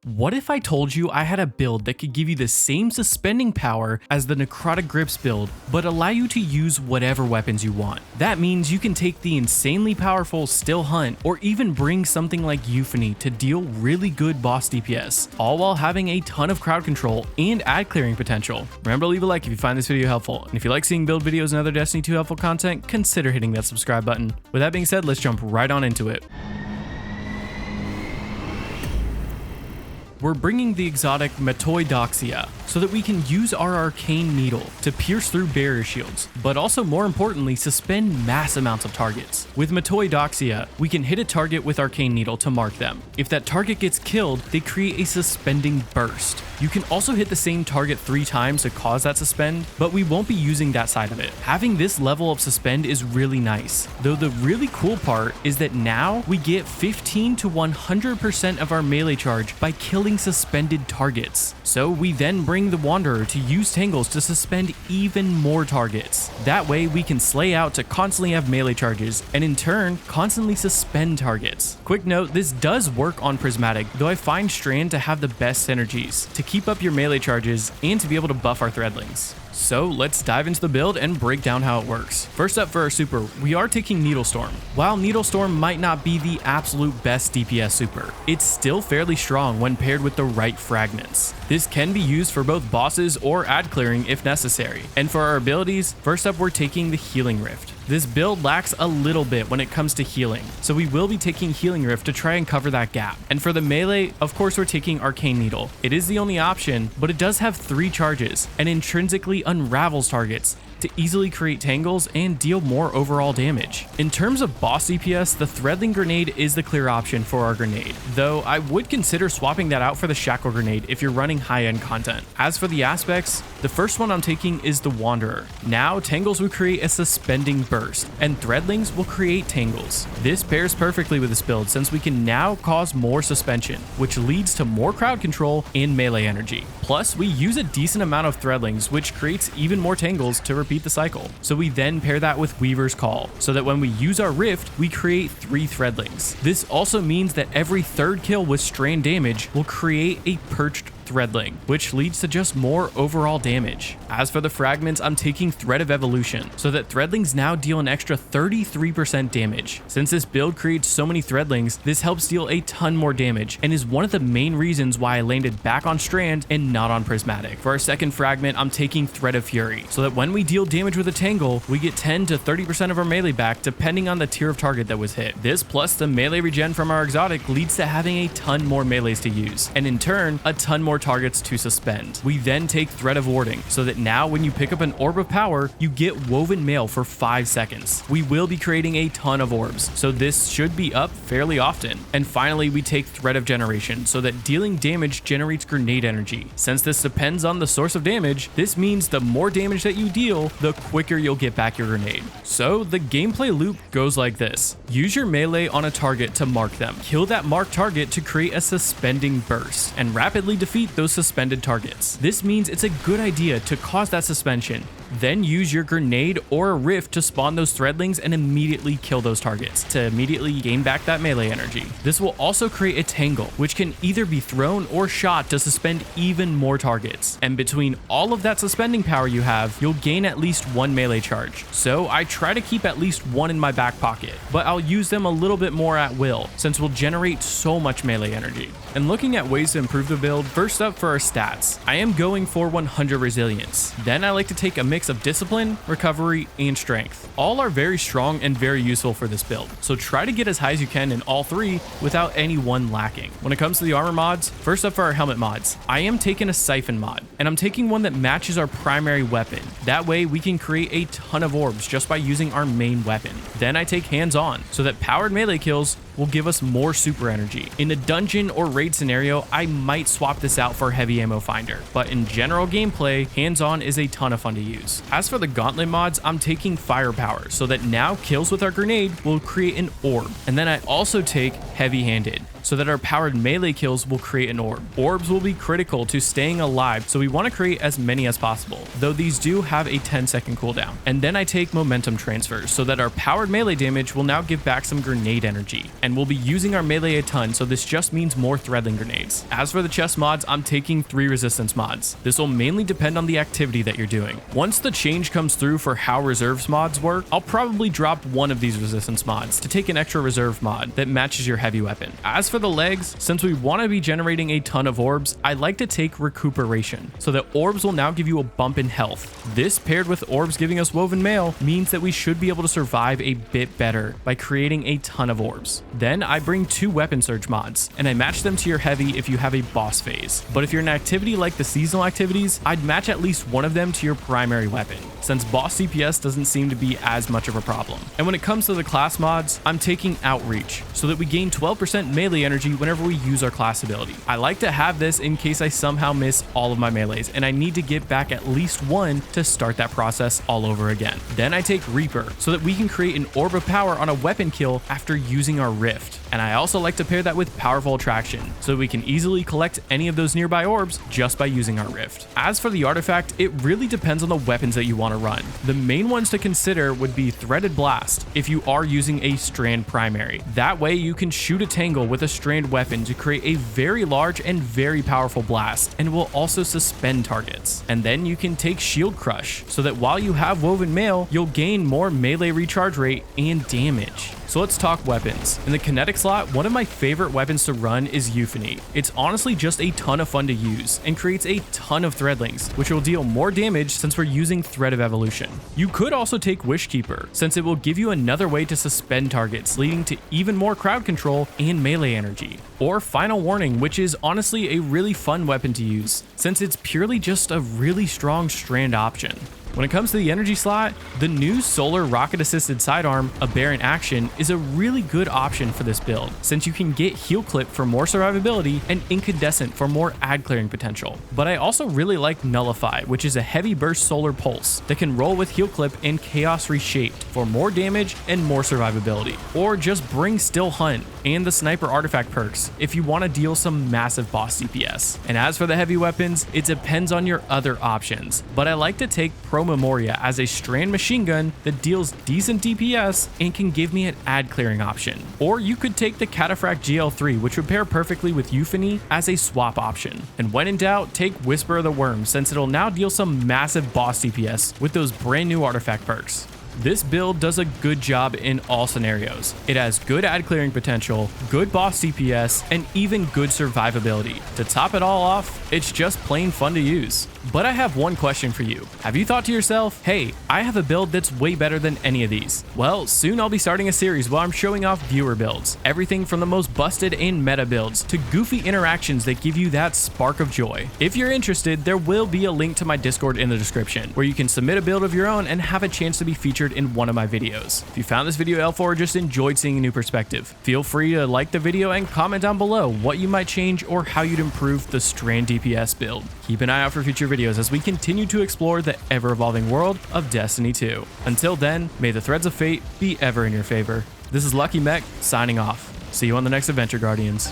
What if I told you I had a build that could give you the same suspending power as the necrotic grips build, but allow you to use whatever weapons you want? That means you can take the insanely powerful Still Hunt, or even bring something like Euphony to deal really good boss DPS, all while having a ton of crowd control and ad clearing potential. Remember to leave a like if you find this video helpful, and if you like seeing build videos and other Destiny 2 helpful content, consider hitting that subscribe button. With that being said, let's jump right on into it. We're bringing the exotic Mataiodoxia so that we can use our arcane needle to pierce through barrier shields, but also more importantly, suspend mass amounts of targets. With Mataiodoxia, we can hit a target with arcane needle to mark them. If that target gets killed, they create a suspending burst. You can also hit the same target 3 times to cause that suspend, but we won't be using that side of it. Having this level of suspend is really nice, though the really cool part is that now we get 15 to 100% of our melee charge by killing suspended targets. So we then bring the Wanderer to use Tangles to suspend even more targets. That way we can slay out to constantly have melee charges, and in turn constantly suspend targets. Quick note, this does work on Prismatic, though I find Strand to have the best synergies to keep up your melee charges and to be able to buff our Threadlings. So let's dive into the build and break down how it works. First up for our super, we are taking Needlestorm. While Needlestorm might not be the absolute best DPS super, it's still fairly strong when paired with the right fragments. This can be used for both bosses or ad clearing if necessary. And for our abilities, first up we're taking the Healing Rift. This build lacks a little bit when it comes to healing, so we will be taking Healing Rift to try and cover that gap. And for the melee, of course we're taking Arcane Needle. It is the only option, but it does have 3 charges and intrinsically unravels targets to easily create tangles and deal more overall damage. In terms of boss DPS, the Threadling Grenade is the clear option for our grenade, though I would consider swapping that out for the Shackle Grenade if you're running high-end content. As for the aspects, the first one I'm taking is the Wanderer. Now, Tangles will create a suspending burst, and Threadlings will create tangles. This pairs perfectly with this build since we can now cause more suspension, which leads to more crowd control and melee energy. Plus, we use a decent amount of Threadlings, which creates even more tangles to repeat the cycle. So we then pair that with Weaver's Call, so that when we use our Rift, we create 3 Threadlings. This also means that every 3rd kill with Strand damage will create a perched Threadling, which leads to just more overall damage. As for the fragments, I'm taking Thread of Evolution, so that Threadlings now deal an extra 33% damage. Since this build creates so many Threadlings, this helps deal a ton more damage, and is one of the main reasons why I landed back on Strand and not on Prismatic. For our second fragment, I'm taking Thread of Fury, so that when we deal damage with a Tangle, we get 10 to 30% of our melee back depending on the tier of target that was hit. This plus the melee regen from our exotic leads to having a ton more melees to use, and in turn, a ton more targets to suspend. We then take Thread of Warding, so that now when you pick up an Orb of Power, you get Woven Mail for 5 seconds. We will be creating a ton of orbs, so this should be up fairly often. And finally, we take Thread of Generation, so that dealing damage generates grenade energy. Since this depends on the source of damage, this means the more damage that you deal, the quicker you'll get back your grenade. So the gameplay loop goes like this. Use your melee on a target to mark them. Kill that marked target to create a suspending burst, and rapidly defeat those suspended targets. This means it's a good idea to cause that suspension, then use your grenade or a rift to spawn those Threadlings and immediately kill those targets to immediately gain back that melee energy. This will also create a tangle, which can either be thrown or shot to suspend even more targets. And between all of that suspending power you have, you'll gain at least 1 melee charge. So I try to keep at least 1 in my back pocket, but I'll use them a little bit more at will, since we'll generate so much melee energy. And looking at ways to improve the build, first up for our stats, I am going for 100 resilience. Then I like to take a mix of discipline, recovery, and strength. All are very strong and very useful for this build, so try to get as high as you can in all 3 without any one lacking. When it comes to the armor mods, first up for our helmet mods, I am taking a Siphon mod, and I'm taking one that matches our primary weapon. That way we can create a ton of orbs just by using our main weapon. Then I take Hands On, so that powered melee kills will give us more super energy. In a dungeon or raid scenario, I might swap this out for Heavy Ammo Finder, but in general gameplay, Hands On is a ton of fun to use. As for the gauntlet mods, I'm taking Firepower, so that now kills with our grenade will create an orb. And then I also take Heavy Handed, so that our powered melee kills will create an orb. Orbs will be critical to staying alive, so we want to create as many as possible, though these do have a 10-second cooldown. And then I take momentum transfers, so that our powered melee damage will now give back some grenade energy. and we'll be using our melee a ton, so this just means more threadling grenades. As for the chest mods, I'm taking 3 resistance mods. This will mainly depend on the activity that you're doing. Once the change comes through for how reserves mods work, I'll probably drop one of these resistance mods to take an extra reserve mod that matches your heavy weapon. As for the legs, since we want to be generating a ton of orbs, I like to take recuperation, so that orbs will now give you a bump in health. This paired with orbs giving us woven mail means that we should be able to survive a bit better by creating a ton of orbs. Then I bring 2 weapon surge mods, and I match them to your heavy if you have a boss phase. But if you're an activity like the seasonal activities, I'd match at least one of them to your primary weapon, since boss DPS doesn't seem to be as much of a problem. And when it comes to the class mods, I'm taking outreach, so that we gain 12% melee energy whenever we use our class ability. I like to have this in case I somehow miss all of my melees, and I need to get back at least one to start that process all over again. Then I take Reaper, so that we can create an orb of power on a weapon kill after using our Rift. And I also like to pair that with Powerful Attraction, so we can easily collect any of those nearby orbs just by using our Rift. As for the artifact, it really depends on the weapons that you want to run. The main ones to consider would be Threaded Blast if you are using a Strand primary. That way you can shoot a tangle with a Strand weapon to create a very large and very powerful blast, and will also suspend targets. And then you can take Shield Crush, so that while you have Woven Mail, you'll gain more melee recharge rate and damage. So let's talk weapons. In the kinetic slot, one of my favorite weapons to run is Euphony. It's honestly just a ton of fun to use and creates a ton of threadlings, which will deal more damage since we're using Thread of Evolution. You could also take Wishkeeper, since it will give you another way to suspend targets, leading to even more crowd control and melee energy. Or Final Warning, which is honestly a really fun weapon to use, since it's purely just a really strong Strand option. When it comes to the energy slot, the new Solar Rocket Assisted Sidearm, a Baron Action, is a really good option for this build, since you can get Heal Clip for more survivability and Incandescent for more ad clearing potential. But I also really like Nullify, which is a heavy burst solar pulse that can roll with Heal Clip and Chaos Reshaped for more damage and more survivability. Or just bring Still Hunt and the Sniper Artifact perks if you want to deal some massive boss DPS. And as for the heavy weapons, it depends on your other options, but I like to take Pro Memoria as a Strand machine gun that deals decent DPS and can give me an ad clearing option. Or you could take the Cataphract GL3, which would pair perfectly with Euphony as a swap option. And when in doubt, take Whisper of the Worm, since it'll now deal some massive boss DPS with those brand new artifact perks. This build does a good job in all scenarios. It has good ad clearing potential, good boss DPS, and even good survivability. To top it all off, it's just plain fun to use. But I have one question for you. Have you thought to yourself, hey, I have a build that's way better than any of these? Well, soon I'll be starting a series where I'm showing off viewer builds. Everything from the most busted and meta builds to goofy interactions that give you that spark of joy. If you're interested, there will be a link to my Discord in the description, where you can submit a build of your own and have a chance to be featured in one of my videos. If you found this video helpful or just enjoyed seeing a new perspective, feel free to like the video and comment down below what you might change or how you'd improve the Strand DPS build. Keep an eye out for future videos as we continue to explore the ever-evolving world of Destiny 2. Until then, may the threads of fate be ever in your favor. This is Lucky Mech signing off. See you on the next adventure, Guardians.